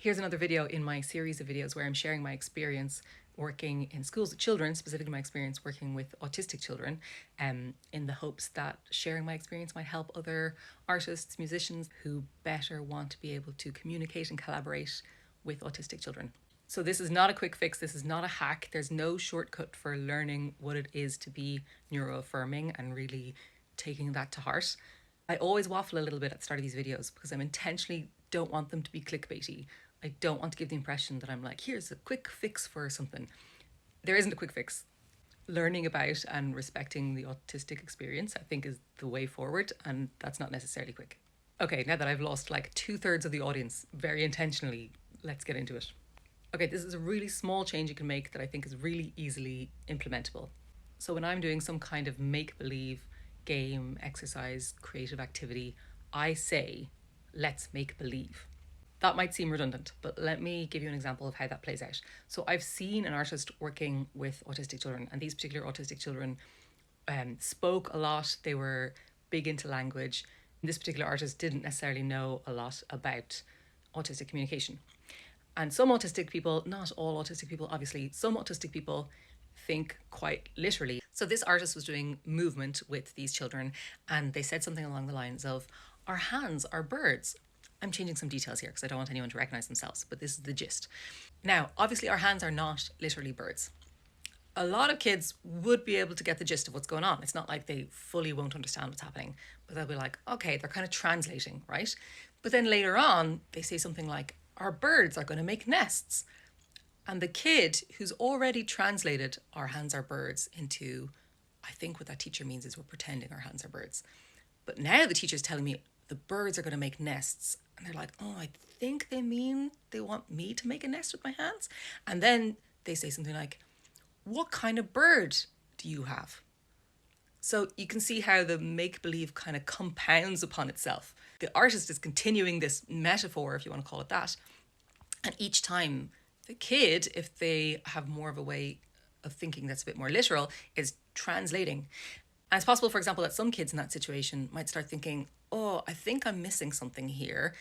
Here's another video in my series of videos where I'm sharing my experience working in schools with children, specifically my experience working with autistic children, in the hopes that sharing my experience might help other artists, musicians who better want to be able to communicate and collaborate with autistic children. So this is not a quick fix, this is not a hack, there's no shortcut for learning what it is to be neuroaffirming and really taking that to heart. I always waffle a little bit at the start of these videos because I intentionally don't want them to be clickbaity. I don't want to give the impression that I'm like, here's a quick fix for something. There isn't a quick fix. Learning about and respecting the autistic experience, I think, is the way forward, and that's not necessarily quick. Okay, now that I've lost like 2/3 of the audience very intentionally, let's get into it. Okay, this is a really small change you can make that I think is really easily implementable. So when I'm doing some kind of make-believe game, exercise, creative activity, I say, let's make believe. That might seem redundant, but let me give you an example of how that plays out. So I've seen an artist working with autistic children, and these particular autistic children spoke a lot. They were big into language. This particular artist didn't necessarily know a lot about autistic communication. And some autistic people, not all autistic people, obviously, some autistic people think quite literally. So this artist was doing movement with these children, and they said something along the lines of, our hands are birds. I'm changing some details here because I don't want anyone to recognize themselves, but this is the gist. Now, obviously our hands are not literally birds. A lot of kids would be able to get the gist of what's going on. It's not like they fully won't understand what's happening, but they'll be like, okay, they're kind of translating, right? But then later on, they say something like, our birds are going to make nests. And the kid who's already translated our hands are birds into, I think what that teacher means is we're pretending our hands are birds. But now the teacher's telling me the birds are going to make nests. And they're like, oh, I think they mean they want me to make a nest with my hands. And then they say something like, what kind of bird do you have? So you can see how the make-believe kind of compounds upon itself. The artist is continuing this metaphor, if you want to call it that. And each time the kid, if they have more of a way of thinking that's a bit more literal, is translating. And it's possible, for example, that some kids in that situation might start thinking, oh, I think I'm missing something here.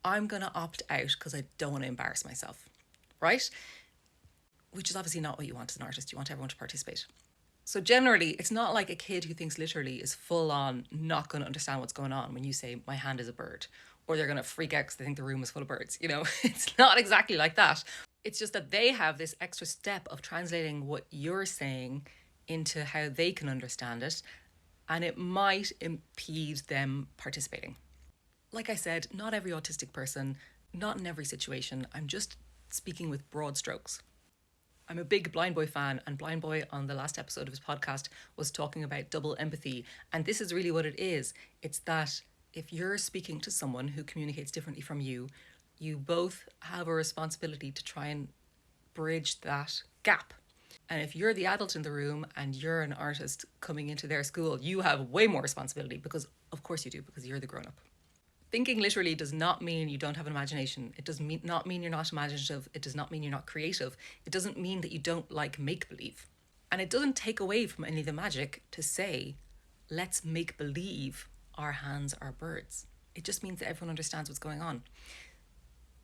I'm going to opt out because I don't want to embarrass myself, right? Which is obviously not what you want as an artist. You want everyone to participate. So generally, it's not like a kid who thinks literally is full on not going to understand what's going on when you say, my hand is a bird, or they're going to freak out because they think the room is full of birds. You know, it's not exactly like that. It's just that they have this extra step of translating what you're saying into how they can understand it, and it might impede them participating. Like I said, not every autistic person, not in every situation. I'm just speaking with broad strokes. I'm a big Blind Boy fan, and Blind Boy on the last episode of his podcast was talking about double empathy, and this is really what it is. It's that if you're speaking to someone who communicates differently from you, you both have a responsibility to try and bridge that gap. And if you're the adult in the room and you're an artist coming into their school, you have way more responsibility because, of course you do, because you're the grown-up. Thinking literally does not mean you don't have an imagination. It does not mean you're not imaginative. It does not mean you're not creative. It doesn't mean that you don't like make-believe. And it doesn't take away from any of the magic to say, let's make believe our hands are birds. It just means that everyone understands what's going on.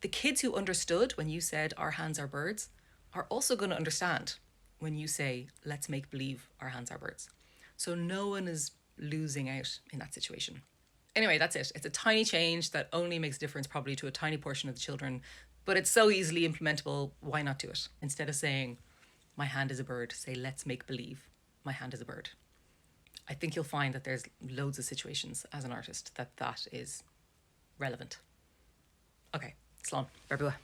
The kids who understood when you said our hands are birds are also going to understand when you say, let's make believe our hands are birds. So no one is losing out in that situation. Anyway, that's it. It's a tiny change that only makes a difference probably to a tiny portion of the children, but it's so easily implementable, why not do it? Instead of saying, my hand is a bird, say, let's make believe my hand is a bird. I think you'll find that there's loads of situations as an artist that is relevant. Okay, slán, berbua.